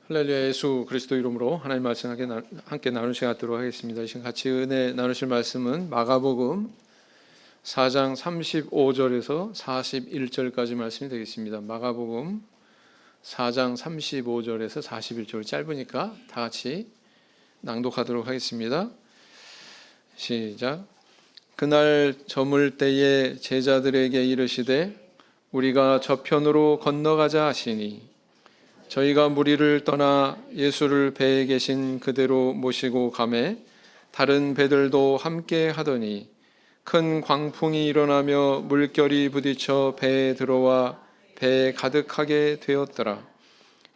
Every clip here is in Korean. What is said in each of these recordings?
할렐루야. 예수 그리스도 이름으로 하나님 말씀 함께 나눌 시간 갖도록 하겠습니다. 이 시간 같이 은혜 나누실 말씀은 마가복음 4장 35절에서 41절까지 말씀이 되겠습니다. 마가복음 4장 35절에서 41절, 짧으니까 다 같이 낭독하도록 하겠습니다. 시작. 그날 저물 때에 제자들에게 이르시되 우리가 저편으로 건너가자 하시니 저희가 무리를 떠나 예수를 배에 계신 그대로 모시고 가매 다른 배들도 함께 하더니 큰 광풍이 일어나며 물결이 부딪혀 배에 들어와 배에 가득하게 되었더라.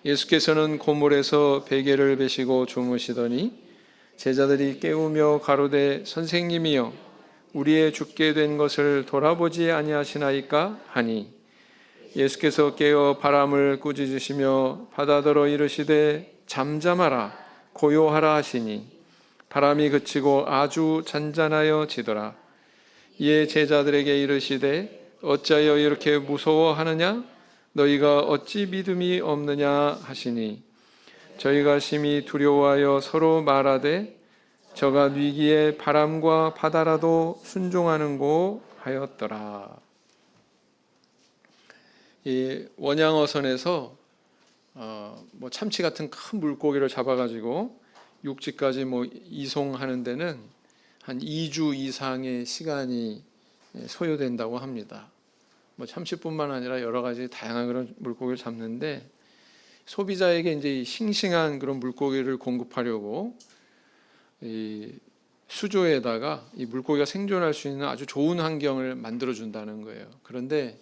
예수께서는 고물에서 베개를 베시고 주무시더니 제자들이 깨우며 가로되 선생님이여 우리의 죽게 된 것을 돌아보지 아니하시나이까 하니 예수께서 깨어 바람을 꾸짖으시며 바다더러 이르시되 잠잠하라 고요하라 하시니 바람이 그치고 아주 잔잔하여 지더라. 이에 제자들에게 이르시되 어찌하여 이렇게 무서워하느냐 너희가 어찌 믿음이 없느냐 하시니 저희가 심히 두려워하여 서로 말하되 저가 위기에 바람과 바다라도 순종하는고 하였더라. 이 원양어선에서 참치 같은 큰 물고기를 잡아가지고 육지까지 이송하는 데는 한 2주 이상의 시간이 소요된다고 합니다. 참치뿐만 아니라 여러 가지 다양한 그런 물고기를 잡는데 소비자에게 이제 싱싱한 그런 물고기를 공급하려고 이 수조에다가 이 물고기가 생존할 수 있는 아주 좋은 환경을 만들어 준다는 거예요. 그런데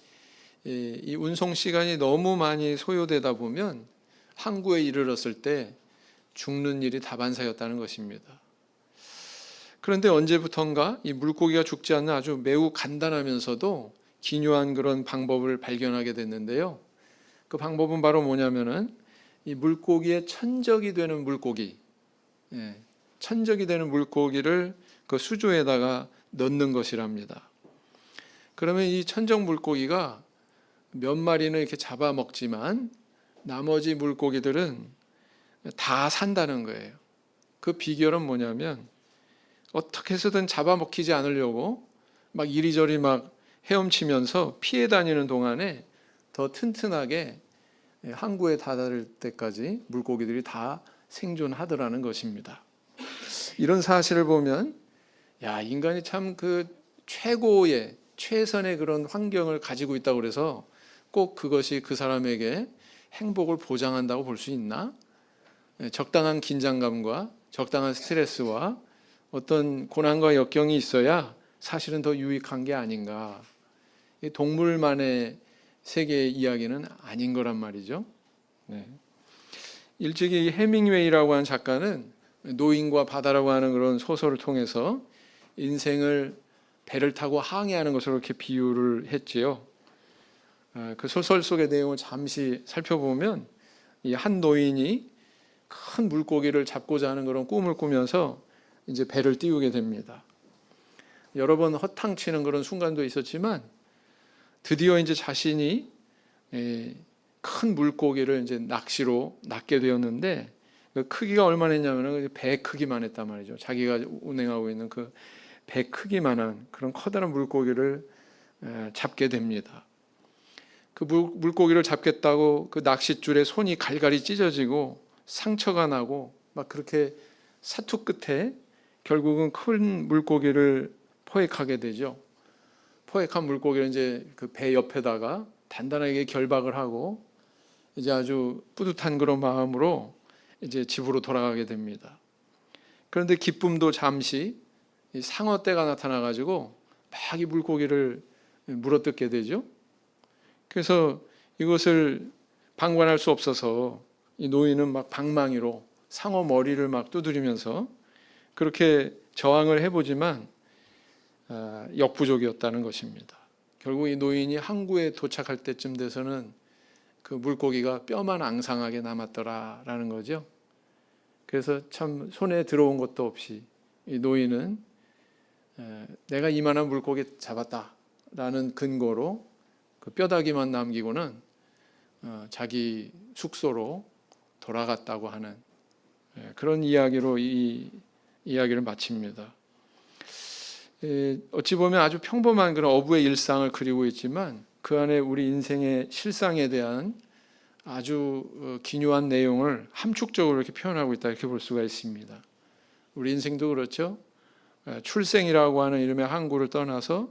이 운송 시간이 너무 많이 소요되다 보면 항구에 이르렀을 때 죽는 일이 다반사였다는 것입니다. 그런데 언제부턴가 이 물고기가 죽지 않는 아주 매우 간단하면서도 기묘한 그런 방법을 발견하게 됐는데요. 그 방법은 바로 뭐냐면은 이 물고기의 천적이 되는 물고기, 천적이 되는 물고기를 그 수조에다가 넣는 것이랍니다. 그러면 이 천적 물고기가 몇 마리는 이렇게 잡아먹지만 나머지 물고기들은 다 산다는 거예요. 그 비결은 뭐냐면 어떻게 해서든 잡아먹히지 않으려고 막 이리저리 막 헤엄치면서 피해 다니는 동안에 더 튼튼하게 항구에 다다를 때까지 물고기들이 다 생존하더라는 것입니다. 이런 사실을 보면 인간이 참 그 최고의 최선의 그런 환경을 가지고 있다고 그래서 꼭 그것이 그 사람에게 행복을 보장한다고 볼 수 있나? 적당한 긴장감과 적당한 스트레스와 어떤 고난과 역경이 있어야 사실은 더 유익한 게 아닌가. 동물만의 세계의 이야기는 아닌 거란 말이죠. 일찍이 해밍웨이라고 하는 작가는 노인과 바다라고 하는 그런 소설을 통해서 인생을 배를 타고 항해하는 것으로 이렇게 비유를 했지요. 그 소설 속의 내용을 잠시 살펴보면 이 한 노인이 큰 물고기를 잡고자 하는 그런 꿈을 꾸면서 이제 배를 띄우게 됩니다. 여러 번 허탕치는 그런 순간도 있었지만 드디어 이제 자신이 큰 물고기를 이제 낚시로 낚게 되었는데 그 크기가 얼마나 했냐면 배 크기만 했단 말이죠. 자기가 운행하고 있는 그 배 크기만한 그런 커다란 물고기를 잡게 됩니다. 그 물고기를 잡겠다고 그 낚싯줄에 손이 갈갈이 찢어지고 상처가 나고 막 그렇게 사투 끝에 결국은 큰 물고기를 포획하게 되죠. 포획한 물고기를 이제 그 배 옆에다가 단단하게 결박을 하고 이제 아주 뿌듯한 그런 마음으로 이제 집으로 돌아가게 됩니다. 그런데 기쁨도 잠시 이 상어떼가 나타나가지고 막 이 물고기를 물어뜯게 되죠. 그래서 이것을 방관할 수 없어서 이 노인은 막 방망이로 상어 머리를 막 두드리면서 그렇게 저항을 해보지만 역부족이었다는 것입니다. 결국 이 노인이 항구에 도착할 때쯤 돼서는 그 물고기가 뼈만 앙상하게 남았더라라는 거죠. 그래서 참 손에 들어온 것도 없이 이 노인은 내가 이만한 물고기 잡았다라는 근거로 그 뼈다귀만 남기고는 자기 숙소로 돌아갔다고 하는 그런 이야기로 이 이야기를 마칩니다. 어찌 보면 아주 평범한 그런 어부의 일상을 그리고 있지만 그 안에 우리 인생의 실상에 대한 아주 기묘한 내용을 함축적으로 이렇게 표현하고 있다, 이렇게 볼 수가 있습니다. 우리 인생도 그렇죠. 출생이라고 하는 이름의 항구를 떠나서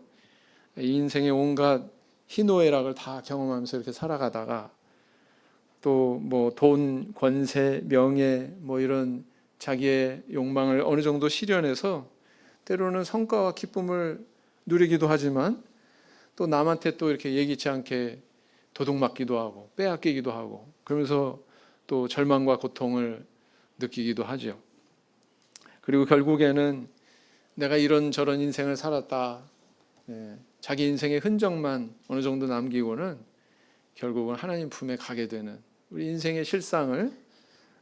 이 인생의 온갖 희노애락을 다 경험하면서 이렇게 살아가다가 또 뭐 돈, 권세, 명예 뭐 이런 자기의 욕망을 어느 정도 실현해서 때로는 성과와 기쁨을 누리기도 하지만 또 남한테 또 이렇게 예기치 않게 도둑맞기도 하고 빼앗기기도 하고 그러면서 또 절망과 고통을 느끼기도 하죠. 그리고 결국에는 내가 이런저런 인생을 살았다, 자기 인생의 흔적만 어느 정도 남기고는 결국은 하나님 품에 가게 되는 우리 인생의 실상을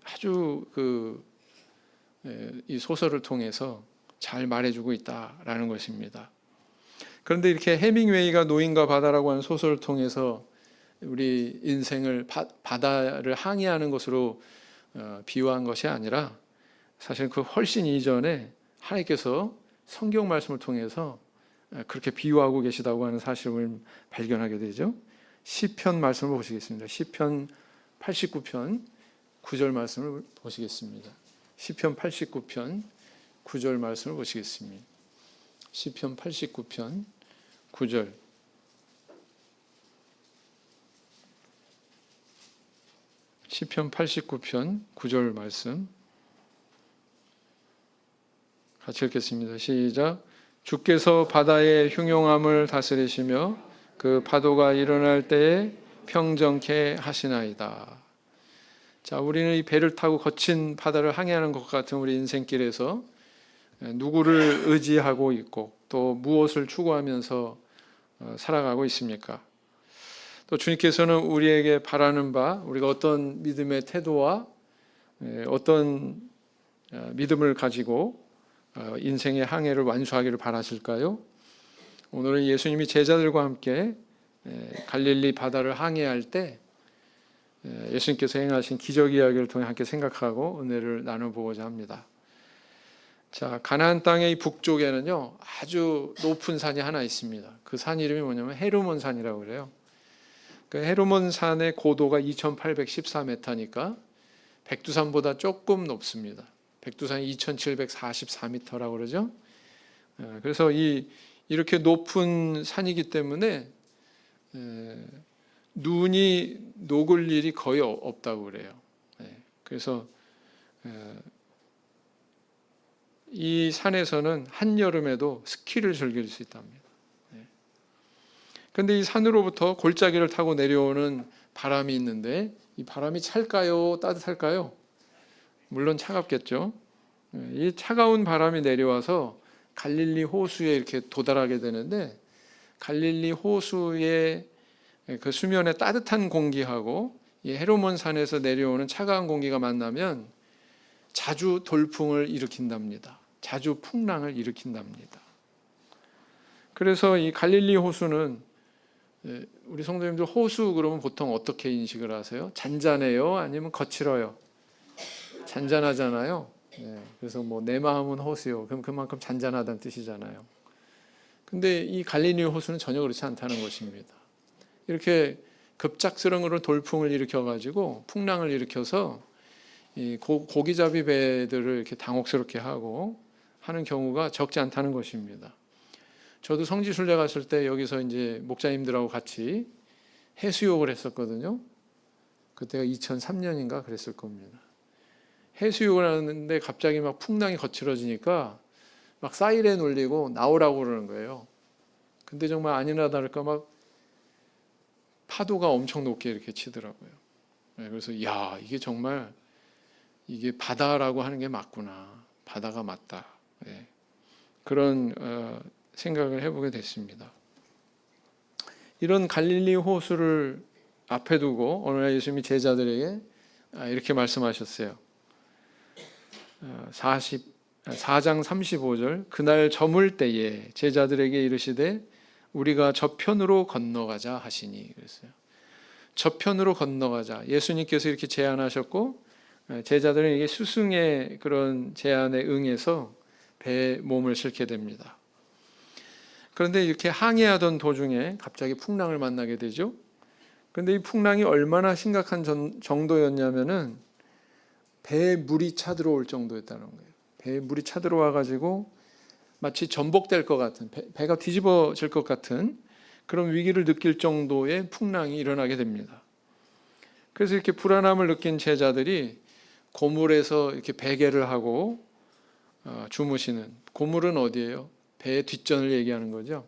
아주 이 소설을 통해서 잘 말해주고 있다라는 것입니다. 그런데 이렇게 해밍웨이가 노인과 바다라고 하는 소설을 통해서 우리 인생을 바다를 항해하는 것으로 비유한 것이 아니라 사실 그 훨씬 이전에 하나님께서 성경 말씀을 통해서 그렇게 비유하고 계시다고 하는 사실을 발견하게 되죠. 시편 말씀을 보시겠습니다. 시편 89편 9절 말씀을 보시겠습니다. 시편 89편 9절 말씀을 보시겠습니다. 시편 89편 9절. 시편 89편 9절 말씀 같이 읽겠습니다. 시작. 주께서 바다의 흉용함을 다스리시며 그 파도가 일어날 때에 평정케 하시나이다. 자, 우리는 이 배를 타고 거친 바다를 항해하는 것 같은 우리 인생길에서 누구를 의지하고 있고 또 무엇을 추구하면서 살아가고 있습니까? 또 주님께서는 우리에게 바라는 바, 우리가 어떤 믿음의 태도와 어떤 믿음을 가지고 인생의 항해를 완수하기를 바라실까요? 오늘은 예수님이 제자들과 함께 갈릴리 바다를 항해할 때 예수님께서 행하신 기적 이야기를 통해 함께 생각하고 은혜를 나눠보고자 합니다. 자, 가나안 땅의 북쪽에는요 아주 높은 산이 하나 있습니다. 그 산 이름이 뭐냐면 헤르몬 산이라고 그래요. 그 헤르몬 산의 고도가 2814m니까 백두산보다 조금 높습니다. 백두산이 2744m라고 그러죠. 그래서 이렇게 높은 산이기 때문에 눈이 녹을 일이 거의 없다고 그래요. 그래서 이 산에서는 한여름에도 스키를 즐길 수 있답니다. 그런데 이 산으로부터 골짜기를 타고 내려오는 바람이 있는데 이 바람이 찰까요? 따뜻할까요? 물론 차갑겠죠. 이 차가운 바람이 내려와서 갈릴리 호수에 이렇게 도달하게 되는데 갈릴리 호수의 그 수면의 따뜻한 공기하고 이 헤르몬 산에서 내려오는 차가운 공기가 만나면 자주 돌풍을 일으킨답니다. 자주 풍랑을 일으킨답니다. 그래서 이 갈릴리 호수는 우리 성도님들 호수 그러면 보통 어떻게 인식을 하세요? 잔잔해요? 아니면 거칠어요? 잔잔하잖아요. 그래서 뭐 내 마음은 호수요. 그럼 그만큼 잔잔하다는 뜻이잖아요. 근데 이 갈릴리 호수는 전혀 그렇지 않다는 것입니다. 이렇게 급작스러운 그런 돌풍을 일으켜가지고 풍랑을 일으켜서 이 고기잡이 배들을 이렇게 당혹스럽게 하고 하는 경우가 적지 않다는 것입니다. 저도 성지순례 갔을 때 여기서 이제 목사님들하고 같이 해수욕을 했었거든요. 그때가 2003년인가 그랬을 겁니다. 해수욕을 하는데 갑자기 막 풍랑이 거칠어지니까 막 사이렌 울리고 나오라고 그러는 거예요. 근데 정말 아니나 다를까 막 파도가 엄청 높게 이렇게 치더라고요. 그래서 야, 이게 정말 이게 바다라고 하는 게 맞구나. 바다가 맞다. 그런 생각을 해보게 됐습니다. 이런 갈릴리 호수를 앞에 두고 어느 날 예수님이 제자들에게 이렇게 말씀하셨어요. 4장 35절 그날 저물 때에 제자들에게 이르시되 우리가 저편으로 건너가자 하시니 그랬어요. 저편으로 건너가자. 예수님께서 이렇게 제안하셨고 제자들은 이게 스승의 그런 제안에 응해서 배에 몸을 싣게 됩니다. 그런데 이렇게 항해하던 도중에 갑자기 풍랑을 만나게 되죠. 그런데 이 풍랑이 얼마나 심각한 정도였냐면은 배에 물이 차들어올 정도였다는 거예요. 배에 물이 차들어와 가지고 마치 전복될 것 같은, 배가 뒤집어질 것 같은 그런 위기를 느낄 정도의 풍랑이 일어나게 됩니다. 그래서 이렇게 불안함을 느낀 제자들이 고물에서 이렇게 베개를 하고 주무시는, 고물은 어디예요? 배의 뒷전을 얘기하는 거죠.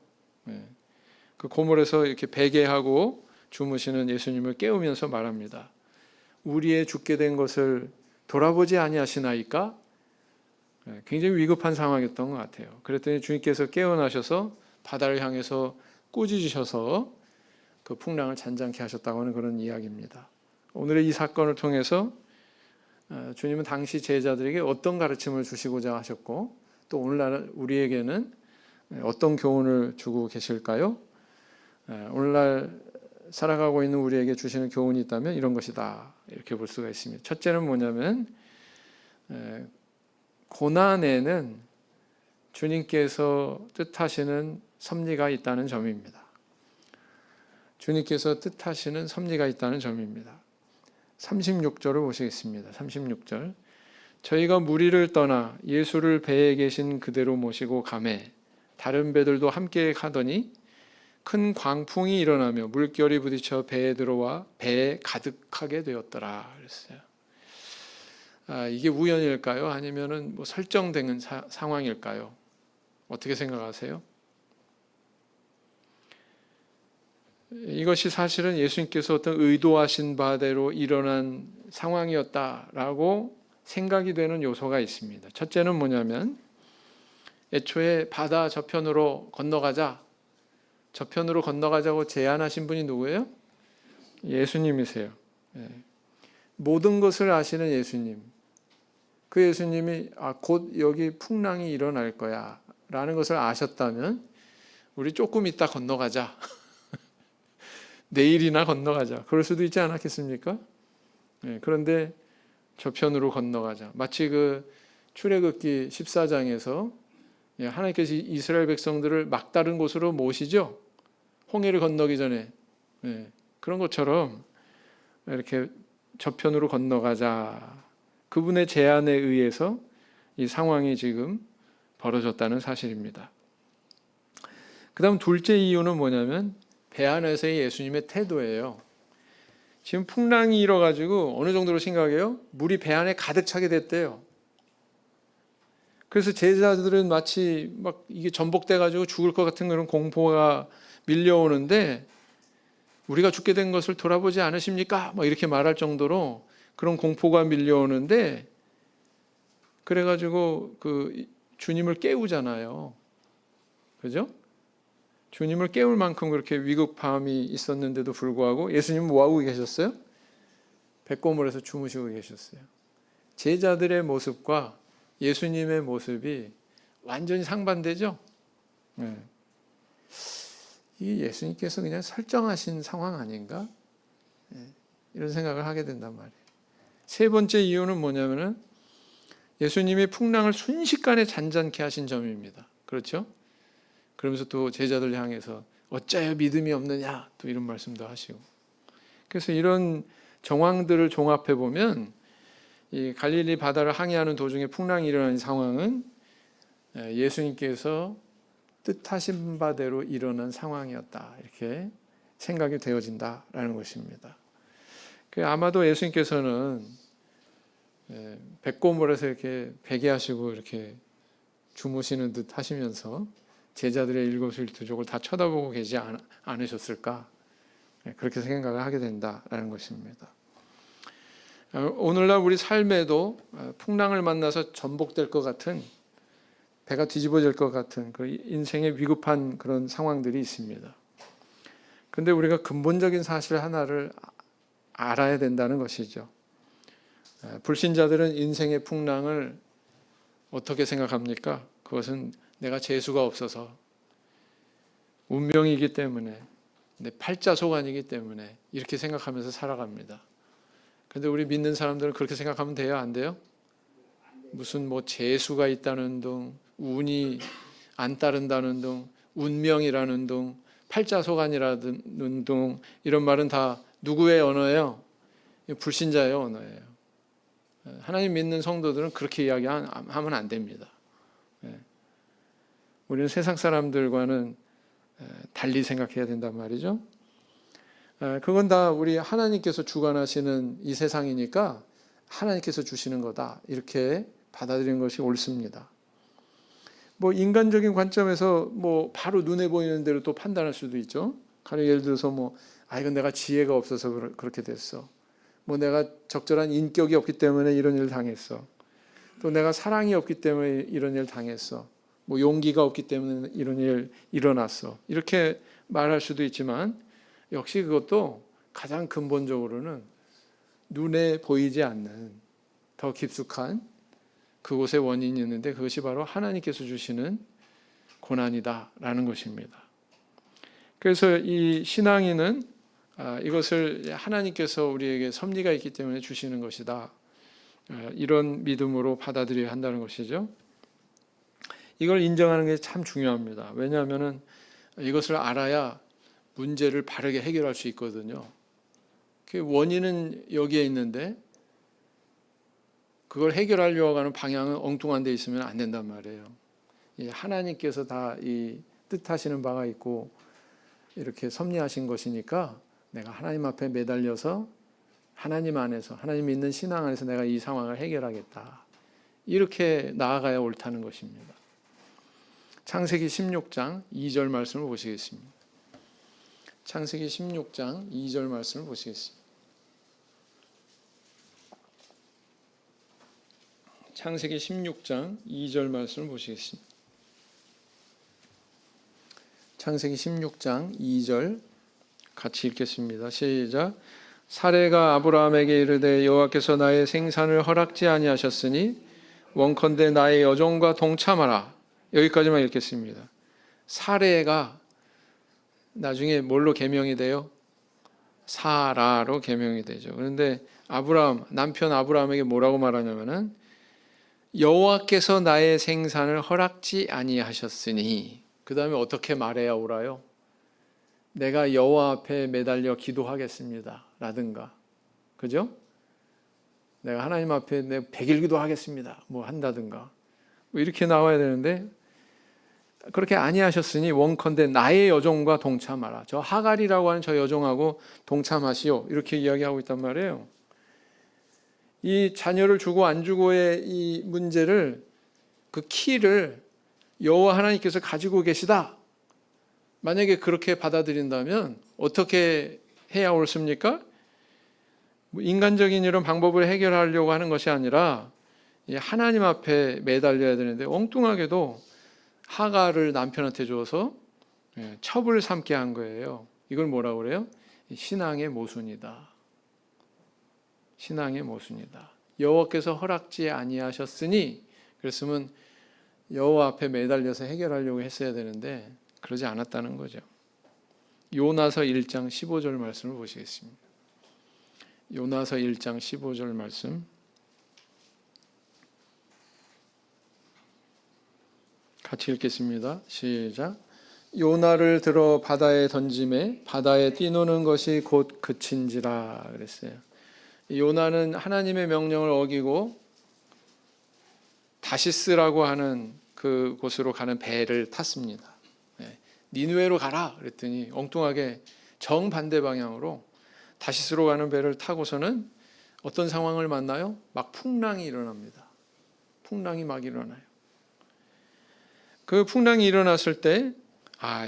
그 고물에서 이렇게 베개하고 주무시는 예수님을 깨우면서 말합니다. 우리의 죽게 된 것을 돌아보지 아니하시나이까? 굉장히 위급한 상황이었던 것 같아요. 그랬더니 주님께서 깨어나셔서 바다를 향해서 꾸짖으셔서 그 풍랑을 잔잔케 하셨다고 하는 그런 이야기입니다. 오늘의 이 사건을 통해서 주님은 당시 제자들에게 어떤 가르침을 주시고자 하셨고, 또 오늘날 우리에게는 어떤 교훈을 주고 계실까요? 오늘날 살아가고 있는 우리에게 주시는 교훈이 있다면 이런 것이다, 이렇게 볼 수가 있습니다. 첫째는 뭐냐면 고난에는 주님께서 뜻하시는 섭리가 있다는 점입니다. 주님께서 뜻하시는 섭리가 있다는 점입니다. 36절을 보시겠습니다. 36절. 저희가 무리를 떠나 예수를 배에 계신 그대로 모시고 가매 다른 배들도 함께 가더니 큰 광풍이 일어나며 물결이 부딪혀 배에 들어와 배에 가득하게 되었더라 그랬어요. 이게 우연일까요? 아니면은 뭐 설정된 상황일까요? 어떻게 생각하세요? 이것이 사실은 예수님께서 어떤 의도하신 바대로 일어난 상황이었다라고 생각이 되는 요소가 있습니다. 첫째는 뭐냐면 애초에 바다 저편으로 건너가자고 제안하신 분이 누구예요? 예수님이세요. 모든 것을 아시는 예수님. 그 예수님이 곧 여기 풍랑이 일어날 거야 라는 것을 아셨다면 우리 조금 있다 건너가자. 내일이나 건너가자. 그럴 수도 있지 않았겠습니까? 그런데 저편으로 건너가자. 마치 그 출애굽기 14장에서 하나님께서 이스라엘 백성들을 막다른 곳으로 모시죠. 홍해를 건너기 전에. 그런 것처럼 이렇게 저편으로 건너가자. 그분의 제안에 의해서 이 상황이 지금 벌어졌다는 사실입니다. 그 다음 둘째 이유는 뭐냐면 배 안에서의 예수님의 태도예요. 지금 풍랑이 일어가지고 어느 정도로 심각해요? 물이 배 안에 가득 차게 됐대요. 그래서 제자들은 마치 막 이게 전복돼가지고 죽을 것 같은 그런 공포가 밀려오는데 우리가 죽게 된 것을 돌아보지 않으십니까? 막 이렇게 말할 정도로 그런 공포가 밀려오는데 그래가지고 그 주님을 깨우잖아요. 그죠? 주님을 깨울 만큼 그렇게 위급함이 있었는데도 불구하고 예수님은 뭐하고 계셨어요? 백고물에서 주무시고 계셨어요. 제자들의 모습과 예수님의 모습이 완전히 상반되죠? 이 예수님께서 그냥 설정하신 상황 아닌가? 이런 생각을 하게 된단 말이에요. 세 번째 이유는 뭐냐면은 예수님이 풍랑을 순식간에 잔잔케 하신 점입니다. 그렇죠? 그러면서 또 제자들 향해서 어찌하여 믿음이 없느냐 또 이런 말씀도 하시고. 그래서 이런 정황들을 종합해 보면 이 갈릴리 바다를 항해하는 도중에 풍랑이 일어난 상황은 예수님께서 뜻하신 바대로 일어난 상황이었다 이렇게 생각이 되어진다라는 것입니다. 아마도 예수님께서는 백고물에서 이렇게 베개하시고 이렇게 주무시는 듯 하시면서 제자들의 일거수일투족을 다 쳐다보고 계지 않으셨을까 그렇게 생각을 하게 된다라는 것입니다. 오늘날 우리 삶에도 풍랑을 만나서 전복될 것 같은 배가 뒤집어질 것 같은 그 인생의 위급한 그런 상황들이 있습니다. 그런데 우리가 근본적인 사실 하나를 알아야 된다는 것이죠. 불신자들은 인생의 풍랑을 어떻게 생각합니까? 그것은 내가 재수가 없어서 운명이기 때문에 내 팔자속 아니기 때문에 이렇게 생각하면서 살아갑니다. 근데 우리 믿는 사람들은 그렇게 생각하면 돼요? 안 돼요? 무슨 뭐 재수가 있다는 둥, 운이 안 따른다는 둥, 운명이라는 둥, 팔자소간이라는 둥, 이런 말은 다 누구의 언어예요? 불신자의 언어예요. 하나님 믿는 성도들은 그렇게 이야기하면 안 됩니다. 우리는 세상 사람들과는 달리 생각해야 된단 말이죠. 그건 다 우리 하나님께서 주관하시는 이 세상이니까 하나님께서 주시는 거다, 이렇게 받아들이는 것이 옳습니다. 뭐 인간적인 관점에서 뭐 바로 눈에 보이는 대로 또 판단할 수도 있죠. 가령 예를 들어서 이건 내가 지혜가 없어서 그렇게 됐어. 뭐 내가 적절한 인격이 없기 때문에 이런 일을 당했어. 또 내가 사랑이 없기 때문에 이런 일을 당했어. 뭐 용기가 없기 때문에 이런 일 일어났어. 이렇게 말할 수도 있지만 역시 그것도 가장 근본적으로는 눈에 보이지 않는 더 깊숙한 그곳에 원인이 있는데, 그것이 바로 하나님께서 주시는 고난이다라는 것입니다. 그래서 이 신앙인은 이것을 하나님께서 우리에게 섭리가 있기 때문에 주시는 것이다, 이런 믿음으로 받아들여야 한다는 것이죠. 이걸 인정하는 게 참 중요합니다. 왜냐하면 이것을 알아야 문제를 바르게 해결할 수 있거든요. 그 원인은 여기에 있는데 그걸 해결하려고 하는 방향은 엉뚱한 데 있으면 안 된단 말이에요. 하나님께서 다 이 뜻하시는 바가 있고 이렇게 섭리하신 것이니까 내가 하나님 앞에 매달려서 하나님 안에서, 하나님 믿는 신앙 안에서 내가 이 상황을 해결하겠다, 이렇게 나아가야 옳다는 것입니다. 창세기 16장 2절 말씀을 보시겠습니다. 창세기 16장 2절 말씀을 보시겠습니다. 창세기 16장 2절 말씀을 보시겠습니다. 창세기 16장 2절 같이 읽겠습니다. 시작. 사레가 아브라함에게 이르되 여호와께서 나의 생산을 허락지 아니하셨으니 원컨대 나의 여종과 동참하라. 여기까지만 읽겠습니다. 사레가 나중에 뭘로 개명이 돼요? 사라로 개명이 되죠. 그런데 남편 아브라함에게 뭐라고 말하냐면은 여호와께서 나의 생산을 허락지 아니하셨으니, 그 다음에 어떻게 말해야 옳아요? 내가 여호와 앞에 매달려 기도하겠습니다 라든가, 그죠? 내가 하나님 앞에 내 100일 기도하겠습니다 뭐 한다든가, 뭐 이렇게 나와야 되는데 그렇게 아니하셨으니 원컨대 나의 여종과 동참하라. 저 하갈이라고 하는 저 여종하고 동참하시오, 이렇게 이야기하고 있단 말이에요. 이 자녀를 주고 안 주고의 이 문제를, 그 키를 여호와 하나님께서 가지고 계시다, 만약에 그렇게 받아들인다면 어떻게 해야 옳습니까? 인간적인 이런 방법을 해결하려고 하는 것이 아니라 하나님 앞에 매달려야 되는데, 엉뚱하게도 하갈을 남편한테 줘서 첩을 삼게 한 거예요. 이걸 뭐라고 그래요? 신앙의 모순이다. 신앙의 모순이다. 여호와께서 허락지 아니하셨으니, 그랬으면 여호와 앞에 매달려서 해결하려고 했어야 되는데 그러지 않았다는 거죠. 요나서 1장 15절 말씀을 보시겠습니다. 요나서 1장 15절 말씀 같이 읽겠습니다. 시작. 요나를 들어 바다에 던짐에 바다에 뛰노는 것이 곧 그친지라 그랬어요. 요나는 하나님의 명령을 어기고 다시스라고 하는 그 곳으로 가는 배를 탔습니다. 니느웨로 가라 그랬더니 엉뚱하게 정반대 방향으로 다시스로 가는 배를 타고서는 어떤 상황을 만나요? 막 풍랑이 일어납니다. 풍랑이 막 일어나요. 그 풍랑이 일어났을 때,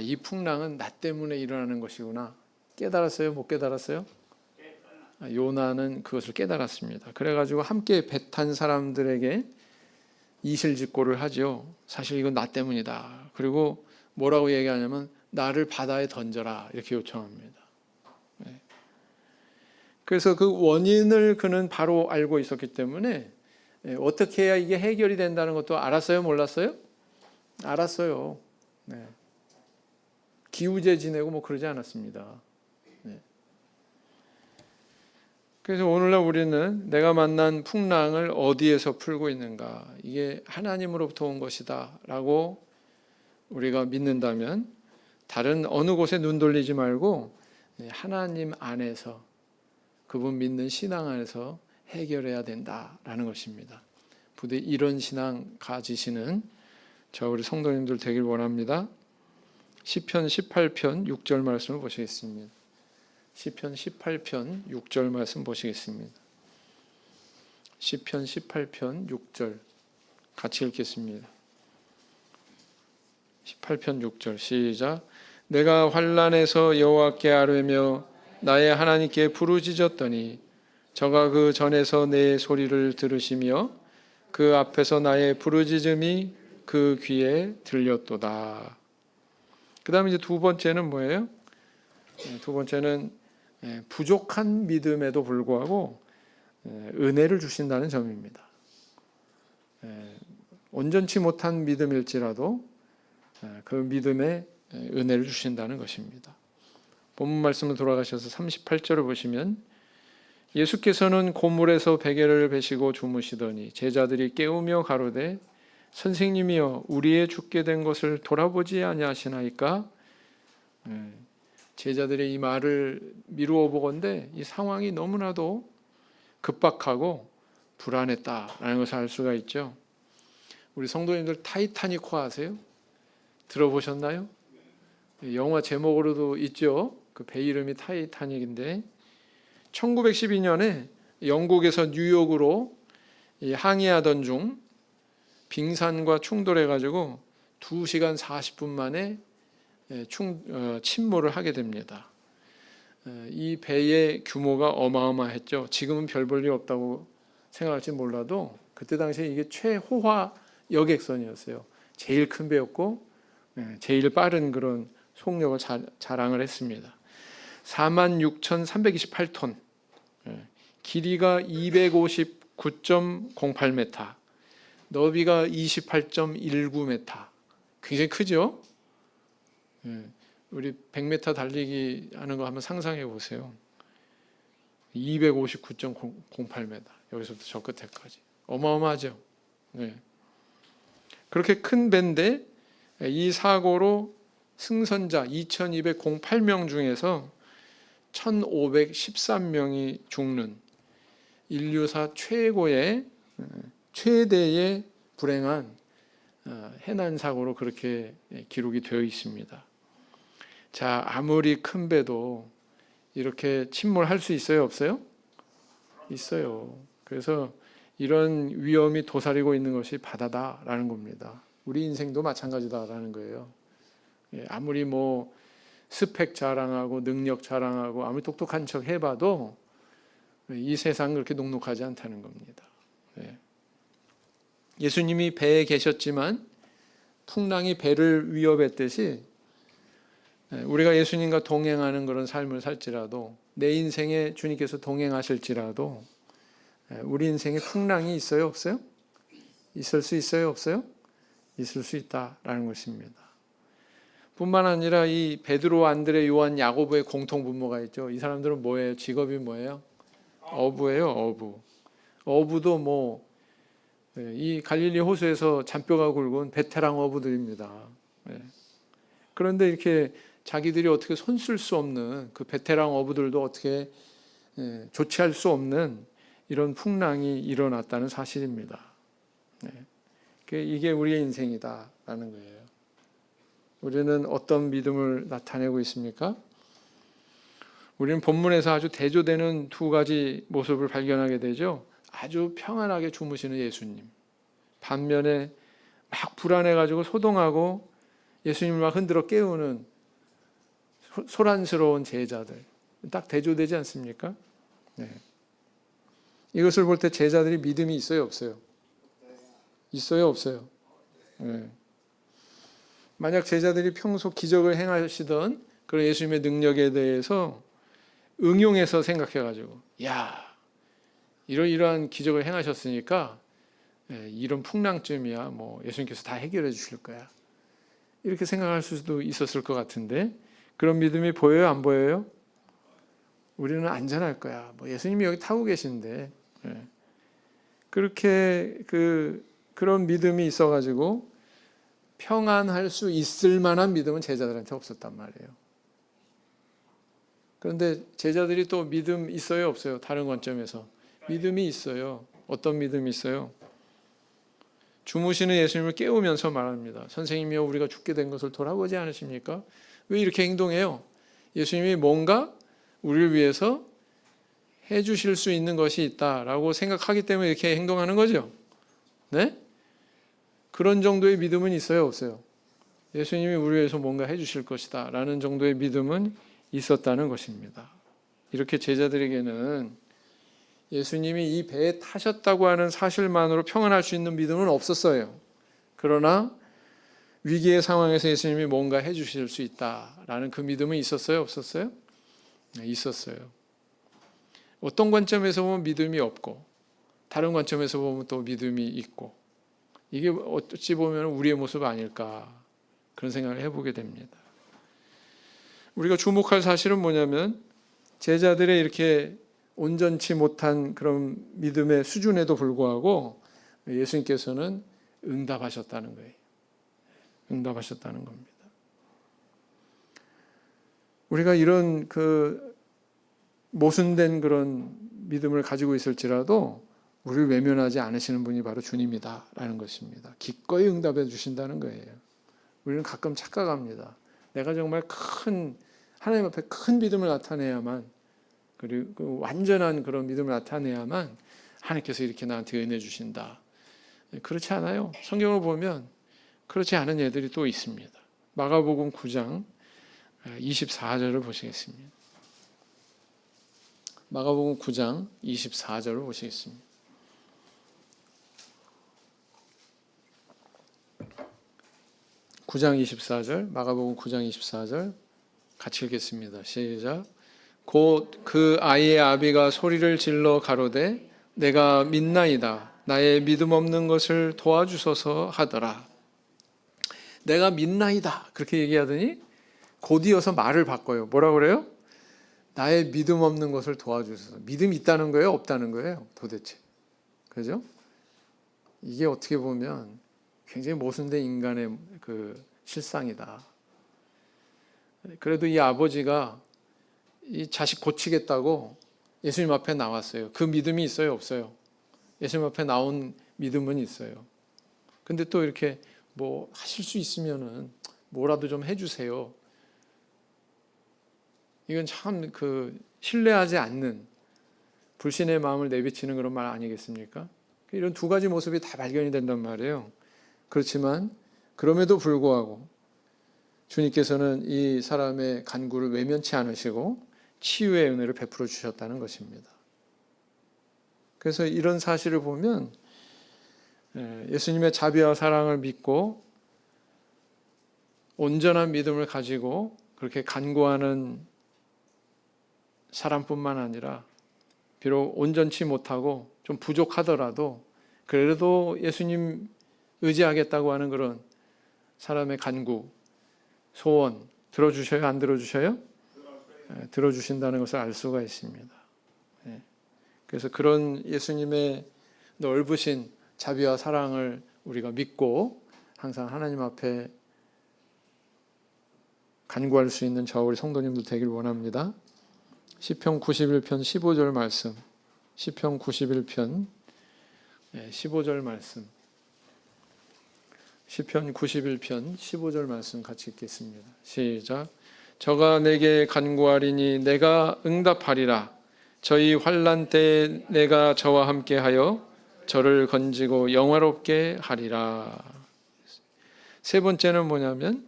이 풍랑은 나 때문에 일어나는 것이구나 깨달았어요? 못 깨달았어요? 요나는 그것을 깨달았습니다. 그래가지고 함께 배 탄 사람들에게 이실직고를 하죠. 사실 이건 나 때문이다. 그리고 뭐라고 얘기하냐면 나를 바다에 던져라, 이렇게 요청합니다. 그래서 그 원인을 그는 바로 알고 있었기 때문에 어떻게 해야 이게 해결이 된다는 것도 알았어요? 몰랐어요? 알았어요. 기우제 지내고 뭐 그러지 않았습니다. 그래서 오늘날 우리는 내가 만난 풍랑을 어디에서 풀고 있는가, 이게 하나님으로부터 온 것이다 라고 우리가 믿는다면 다른 어느 곳에 눈 돌리지 말고 하나님 안에서, 그분 믿는 신앙 안에서 해결해야 된다라는 것입니다. 부디 이런 신앙 가지시는 저 우리 성도님들 되길 원합니다. 시편 18편 6절 말씀을 보시겠습니다. 시편 18편 6절 말씀 보시겠습니다. 시편 18편 6절 같이 읽겠습니다. 18편 6절 시작. 내가 환난에서 여호와께 아뢰며 나의 하나님께 부르짖었더니 저가 그 전에서 내 소리를 들으시며 그 앞에서 나의 부르짖음이 그 귀에 들렸도다. 그 다음에 이제 두 번째는 뭐예요? 두 번째는 부족한 믿음에도 불구하고 은혜를 주신다는 점입니다. 온전치 못한 믿음일지라도 그 믿음에 은혜를 주신다는 것입니다. 본문 말씀으로 돌아가셔서 38절을 보시면 예수께서는 고물에서 베개를 베시고 주무시더니 제자들이 깨우며 가로되 선생님이여 우리의 죽게 된 것을 돌아보지 아니하시나이까. 제자들의 이 말을 미루어 보건대 이 상황이 너무나도 급박하고 불안했다라는 것을 알 수가 있죠. 우리 성도님들 타이타닉호 아세요? 들어보셨나요? 영화 제목으로도 있죠. 그 배 이름이 타이타닉인데 1912년에 영국에서 뉴욕으로 항해하던 중 빙산과 충돌해가지고 2시간 40분 만에 침몰을 하게 됩니다. 이 배의 규모가 어마어마했죠. 지금은 별 볼 일 없다고 생각할지 몰라도 그때 당시에 이게 최호화 여객선이었어요. 제일 큰 배였고 제일 빠른 그런 속력을 자랑을 했습니다. 46,328톤, 길이가 259.08m, 너비가 28.19m, 굉장히 크죠? 우리 100m 달리기 하는 거 한번 상상해 보세요. 259.08m, 여기서부터 저 끝에까지 어마어마하죠. 그렇게 큰 배인데 이 사고로 승선자 2,208명 중에서 1,513명이 죽는 인류사 최대의 불행한 해난 사고로 그렇게 기록이 되어 있습니다. 자, 아무리 큰 배도 이렇게 침몰할 수 있어요, 없어요? 있어요. 그래서 이런 위험이 도사리고 있는 것이 바다다라는 겁니다. 우리 인생도 마찬가지다라는 거예요. 아무리 뭐 스펙 자랑하고 능력 자랑하고 아무리 똑똑한 척 해봐도 이 세상은 그렇게 녹록하지 않다는 겁니다. 예수님이 배에 계셨지만 풍랑이 배를 위협했듯이 우리가 예수님과 동행하는 그런 삶을 살지라도 내 인생에 주님께서 동행하실지라도 우리 인생에 풍랑이 있어요, 없어요? 있을 수 있어요, 없어요? 있을 수 있다라는 것입니다. 뿐만 아니라 이 베드로, 안드레, 요한, 야고보의 공통 분모가 있죠. 이 사람들은 뭐예요? 직업이 뭐예요? 어부예요, 어부. 어부도 뭐 이 갈릴리 호수에서 잔뼈가 굵은 베테랑 어부들입니다. 그런데 이렇게 자기들이 어떻게 손쓸 수 없는 그 베테랑 어부들도 어떻게 조치할 수 없는 이런 풍랑이 일어났다는 사실입니다. 이게 우리의 인생이다라는 거예요. 우리는 어떤 믿음을 나타내고 있습니까? 우리는 본문에서 아주 대조되는 두 가지 모습을 발견하게 되죠. 아주 평안하게 주무시는 예수님, 반면에 막 불안해가지고 소동하고 예수님을 막 흔들어 깨우는 소란스러운 제자들, 딱 대조되지 않습니까? 이것을 볼 때 제자들이 믿음이 있어요, 없어요? 있어요, 없어요? 만약 제자들이 평소 기적을 행하시던 그런 예수님의 능력에 대해서 응용해서 생각해가지고, 야, 이러한 기적을 행하셨으니까 이런 풍랑쯤이야 뭐 예수님께서 다 해결해 주실 거야, 이렇게 생각할 수도 있었을 것 같은데 그런 믿음이 보여요, 안 보여요? 우리는 안전할 거야. 뭐 예수님이 여기 타고 계신데. 그렇게 그런 믿음이 있어가지고 평안할 수 있을 만한 믿음은 제자들한테 없었단 말이에요. 그런데 제자들이 또 믿음 있어요, 없어요? 다른 관점에서 믿음이 있어요. 어떤 믿음이 있어요? 주무시는 예수님을 깨우면서 말합니다. 선생님이여, 우리가 죽게 된 것을 돌아보지 않으십니까? 왜 이렇게 행동해요? 예수님이 뭔가 우리를 위해서 해주실 수 있는 것이 있다라고 생각하기 때문에 이렇게 행동하는 거죠. 네? 그런 정도의 믿음은 있어요, 없어요? 예수님이 우리를 위해서 뭔가 해주실 것이다 라는 정도의 믿음은 있었다는 것입니다. 이렇게 제자들에게는 예수님이 이 배에 타셨다고 하는 사실만으로 평안할 수 있는 믿음은 없었어요. 그러나 위기의 상황에서 예수님이 뭔가 해주실 수 있다라는 그 믿음은 있었어요, 없었어요? 네, 있었어요. 어떤 관점에서 보면 믿음이 없고 다른 관점에서 보면 또 믿음이 있고, 이게 어찌 보면 우리의 모습 아닐까 그런 생각을 해보게 됩니다. 우리가 주목할 사실은 뭐냐면 제자들의 이렇게 온전치 못한 그런 믿음의 수준에도 불구하고 예수님께서는 응답하셨다는 거예요. 응답하셨다는 겁니다. 우리가 이런 모순된 그런 믿음을 가지고 있을지라도 우리를 외면하지 않으시는 분이 바로 주님이다라는 것입니다. 기꺼이 응답해 주신다는 거예요. 우리는 가끔 착각합니다. 내가 정말 하나님 앞에 큰 믿음을 나타내야만, 그리고 완전한 그런 믿음을 나타내야만 하나님께서 이렇게 나한테 은혜 주신다. 그렇지 않아요. 성경을 보면 그렇지 않은 예들이 또 있습니다. 마가복음 9장 24절을 보시겠습니다. 마가복음 9장 24절을 보시겠습니다. 마가복음 9장 24절 같이 읽겠습니다. 시작. 곧 그 아이의 아비가 소리를 질러 가로되 내가 믿나이다. 나의 믿음 없는 것을 도와주소서 하더라. 내가 믿나이다. 그렇게 얘기하더니 곧 이어서 말을 바꿔요. 뭐라 그래요? 나의 믿음 없는 것을 도와주소서. 믿음이 있다는 거예요? 없다는 거예요? 도대체. 그죠? 이게 어떻게 보면 굉장히 모순된 인간의 실상이다. 그래도 이 아버지가 이 자식 고치겠다고 예수님 앞에 나왔어요. 그 믿음이 있어요, 없어요? 예수님 앞에 나온 믿음은 있어요. 근데 또 이렇게 뭐 하실 수 있으면은 뭐라도 좀 해주세요. 이건 참 신뢰하지 않는 불신의 마음을 내비치는 그런 말 아니겠습니까? 이런 두 가지 모습이 다 발견이 된단 말이에요. 그렇지만 그럼에도 불구하고 주님께서는 이 사람의 간구를 외면치 않으시고 치유의 은혜를 베풀어 주셨다는 것입니다. 그래서 이런 사실을 보면 예수님의 자비와 사랑을 믿고 온전한 믿음을 가지고 그렇게 간구하는 사람뿐만 아니라 비록 온전치 못하고 좀 부족하더라도 그래도 예수님 의지하겠다고 하는 그런 사람의 간구, 소원 들어주셔요? 안 들어주셔요? 들어주신다는 것을 알 수가 있습니다. 그래서 그런 예수님의 넓으신 자비와 사랑을 우리가 믿고 항상 하나님 앞에 간구할 수 있는 저와 우리 성도님들 되길 원합니다. 시편 91편 15절 말씀, 시편 91편 15절 말씀, 시편 91편 15절 말씀 같이 읽겠습니다. 시작. 저가 내게 간구하리니 내가 응답하리라. 저희 환난 때에 내가 저와 함께하여 저를 건지고 영화롭게 하리라. 세 번째는 뭐냐면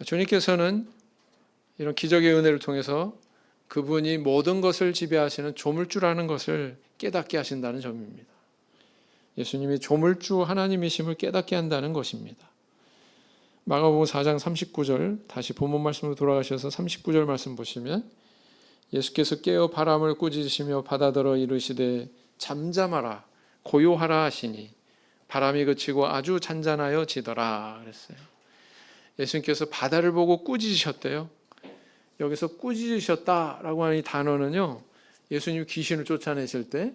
주님께서는 이런 기적의 은혜를 통해서 그분이 모든 것을 지배하시는 조물주라는 것을 깨닫게 하신다는 점입니다. 예수님이 조물주 하나님이심을 깨닫게 한다는 것입니다. 마가복음 4장 39절 다시 본문 말씀으로 돌아가셔서 39절 말씀 보시면 예수께서 깨어 바람을 꾸짖으시며 바다더러 이르시되 잠잠하라 고요하라 하시니 바람이 그치고 아주 잔잔하여 지더라 그랬어요. 예수님께서 바다를 보고 꾸짖으셨대요. 여기서 꾸짖으셨다라고 하는 이 단어는요, 예수님 귀신을 쫓아내실 때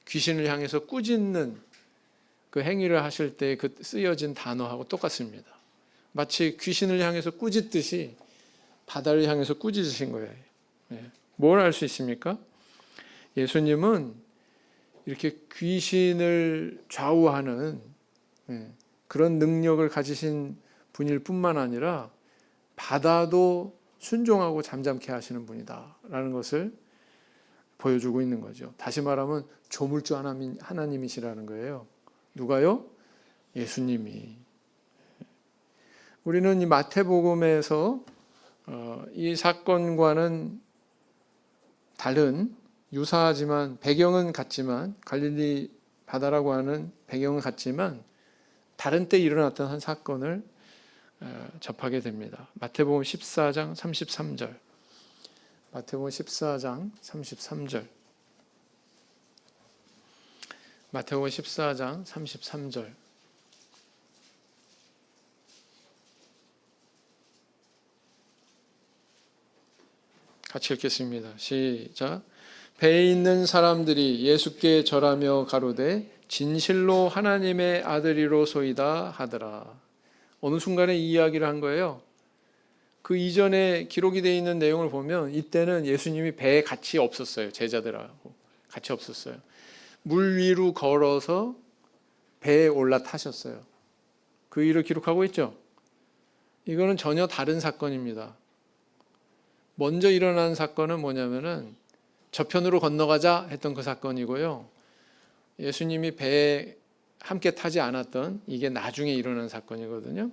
귀신을 향해서 꾸짖는 그 행위를 하실 때 그 쓰여진 단어하고 똑같습니다. 마치 귀신을 향해서 꾸짖듯이 바다를 향해서 꾸짖으신 거예요. 뭘 알 수 있습니까? 예수님은 이렇게 귀신을 좌우하는 그런 능력을 가지신 분일 뿐만 아니라 바다도 순종하고 잠잠케 하시는 분이다라는 것을 보여주고 있는 거죠. 다시 말하면 조물주 하나님이시라는 거예요. 누가요? 예수님이. 우리는 이 마태복음에서 이 사건과는 다른, 유사하지만 배경은 같지만, 갈릴리 바다라고 하는 배경은 같지만 다른 때 일어났던 한 사건을 접하게 됩니다. 마태복음 14장 33절. 마태복음 14장 33절. 마태복음 14장 33절. 같이 읽겠습니다. 시작. 배에 있는 사람들이 예수께 절하며 가로되 진실로 하나님의 아들이로소이다 하더라. 어느 순간에 이 이야기를 한 거예요. 그 이전에 기록이 되어 있는 내용을 보면 이때는 예수님이 배에 같이 없었어요. 제자들하고 같이 없었어요. 물 위로 걸어서 배에 올라타셨어요. 그 일을 기록하고 있죠. 이거는 전혀 다른 사건입니다. 먼저 일어난 사건은 뭐냐면은 저편으로 건너가자 했던 그 사건이고요. 예수님이 배에 함께 타지 않았던 이게 나중에 일어난 사건이거든요.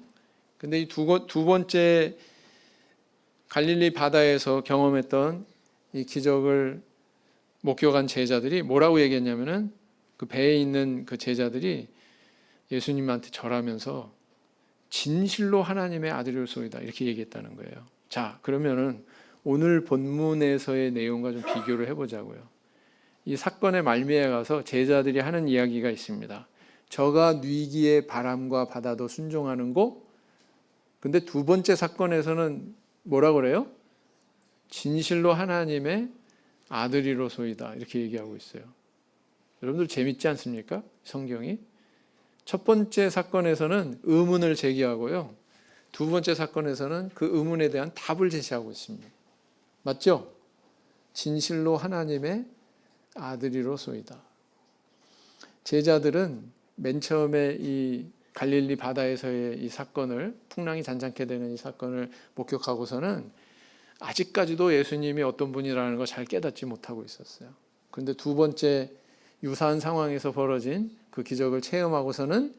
근데 이 두 번째 갈릴리 바다에서 경험했던 이 기적을 목격한 제자들이 뭐라고 얘기했냐면은 그 배에 있는 그 제자들이 예수님한테 절하면서 진실로 하나님의 아들이로소이다 이렇게 얘기했다는 거예요. 자, 그러면은 오늘 본문에서의 내용과 좀 비교를 해보자고요. 이 사건의 말미에 가서 제자들이 하는 이야기가 있습니다. 저가 뉘기에 바람과 바다도 순종하는 고. 근데 두 번째 사건에서는 뭐라 그래요? 진실로 하나님의 아들이로소이다 이렇게 얘기하고 있어요. 여러분들 재밌지 않습니까? 성경이. 첫 번째 사건에서는 의문을 제기하고요. 두 번째 사건에서는 그 의문에 대한 답을 제시하고 있습니다. 맞죠? 진실로 하나님의 아들이로소이다. 제자들은 맨 처음에 이 갈릴리 바다에서의 이 사건을, 풍랑이 잔잔케 되는 이 사건을 목격하고서는 아직까지도 예수님이 어떤 분이라는 걸 잘 깨닫지 못하고 있었어요. 그런데 두 번째 유사한 상황에서 벌어진 그 기적을 체험하고서는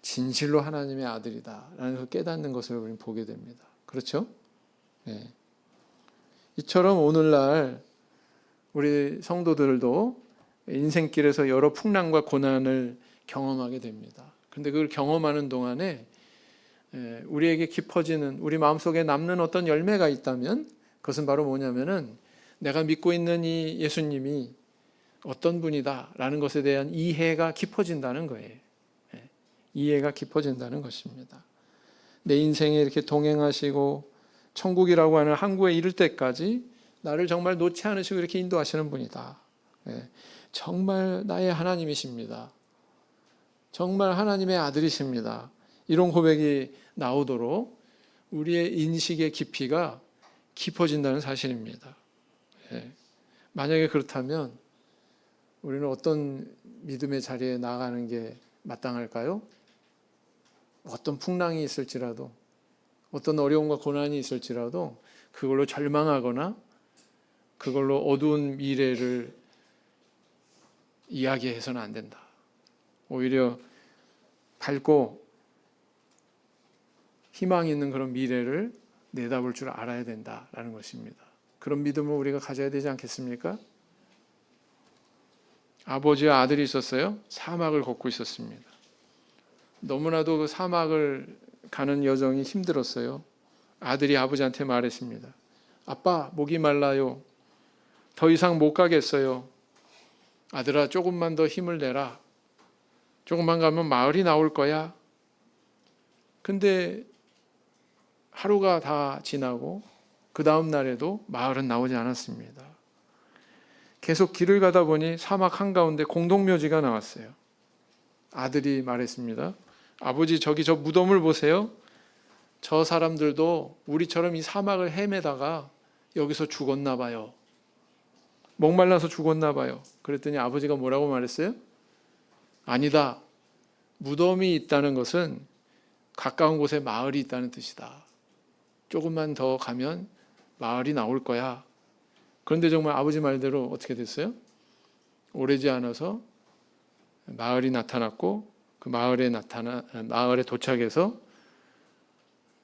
진실로 하나님의 아들이다라는 걸 깨닫는 것을 우리는 보게 됩니다. 그렇죠? 네. 이처럼 오늘날 우리 성도들도 인생길에서 여러 풍랑과 고난을 경험하게 됩니다. 그런데 그걸 경험하는 동안에 우리에게 깊어지는, 우리 마음속에 남는 어떤 열매가 있다면 그것은 바로 뭐냐면은 내가 믿고 있는 이 예수님이 어떤 분이다라는 것에 대한 이해가 깊어진다는 거예요. 이해가 깊어진다는 것입니다. 내 인생에 이렇게 동행하시고 천국이라고 하는 항구에 이를 때까지 나를 정말 놓지 않으시고 이렇게 인도하시는 분이다. 정말 나의 하나님이십니다. 정말 하나님의 아들이십니다. 이런 고백이 나오도록 우리의 인식의 깊이가 깊어진다는 사실입니다. 만약에 그렇다면 우리는 어떤 믿음의 자리에 나가는 게 마땅할까요? 어떤 풍랑이 있을지라도, 어떤 어려움과 고난이 있을지라도 그걸로 절망하거나 그걸로 어두운 미래를 이야기해서는 안 된다. 오히려 밝고 희망이 있는 그런 미래를 내다볼 줄 알아야 된다라는 것입니다. 그런 믿음을 우리가 가져야 되지 않겠습니까? 아버지와 아들이 있었어요. 사막을 걷고 있었습니다. 너무나도 그 사막을 가는 여정이 힘들었어요. 아들이 아버지한테 말했습니다. 아빠, 목이 말라요. 더 이상 못 가겠어요. 아들아, 조금만 더 힘을 내라. 조금만 가면 마을이 나올 거야. 근데 하루가 다 지나고 그 다음 날에도 마을은 나오지 않았습니다. 계속 길을 가다 보니 사막 한가운데 공동묘지가 나왔어요. 아들이 말했습니다. 아버지, 저기 저 무덤을 보세요. 저 사람들도 우리처럼 이 사막을 헤매다가 여기서 죽었나 봐요. 목말라서 죽었나 봐요. 그랬더니 아버지가 뭐라고 말했어요? 아니다. 무덤이 있다는 것은 가까운 곳에 마을이 있다는 뜻이다. 조금만 더 가면 마을이 나올 거야. 그런데 정말 아버지 말대로 어떻게 됐어요? 오래지 않아서 마을이 나타났고 그 마을에 도착해서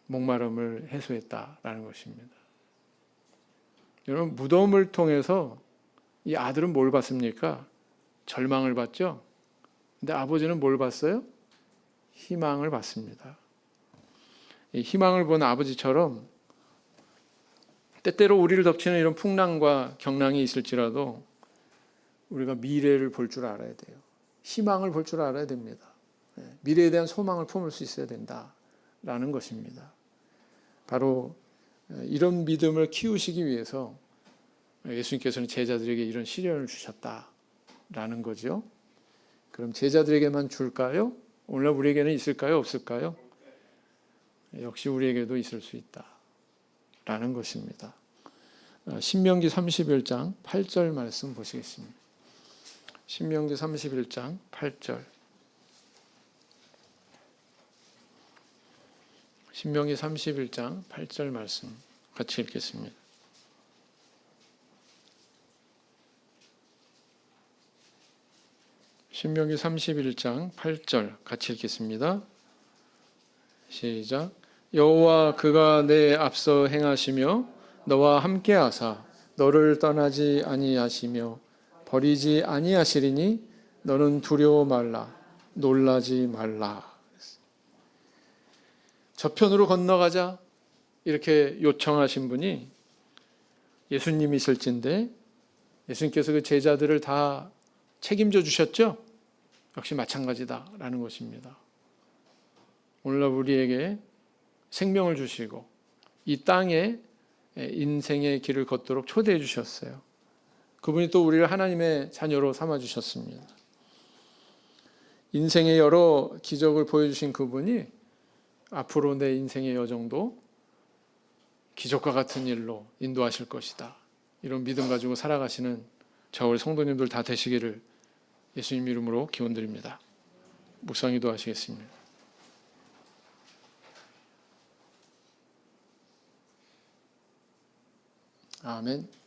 목마름을 해소했다라는 것입니다. 여러분, 무덤을 통해서 이 아들은 뭘 봤습니까? 절망을 봤죠? 근데 아버지는 뭘 봤어요? 희망을 봤습니다. 이 희망을 본 아버지처럼 때때로 우리를 덮치는 이런 풍랑과 경랑이 있을지라도 우리가 미래를 볼 줄 알아야 돼요. 희망을 볼 줄 알아야 됩니다. 미래에 대한 소망을 품을 수 있어야 된다라는 것입니다. 바로 이런 믿음을 키우시기 위해서 예수님께서는 제자들에게 이런 시련을 주셨다라는 거죠. 그럼 제자들에게만 줄까요? 오늘날 우리에게는 있을까요? 없을까요? 역시 우리에게도 있을 수 있다라는 것입니다. 신명기 31장 8절 말씀 보시겠습니다. 신명기 31장 8절. 신명기 31장 8절 말씀 같이 읽겠습니다. 신명기 31장 8절 같이 읽겠습니다. 시작. 여호와 그가 내 앞서 행하시며 너와 함께 하사 너를 떠나지 아니하시며 버리지 아니하시리니 너는 두려워 말라 놀라지 말라. 저편으로 건너가자 이렇게 요청하신 분이 예수님이실진데 예수님께서 그 제자들을 다 책임져 주셨죠? 역시 마찬가지다라는 것입니다. 오늘날 우리에게 생명을 주시고 이 땅에 인생의 길을 걷도록 초대해 주셨어요. 그분이 또 우리를 하나님의 자녀로 삼아 주셨습니다. 인생의 여러 기적을 보여주신 그분이 앞으로 내 인생의 여정도 기적과 같은 일로 인도하실 것이다. 이런 믿음 가지고 살아가시는 저 우리 성도님들 다 되시기를 예수님 이름으로 기원드립니다. 묵상 기도하시겠습니다. 아멘.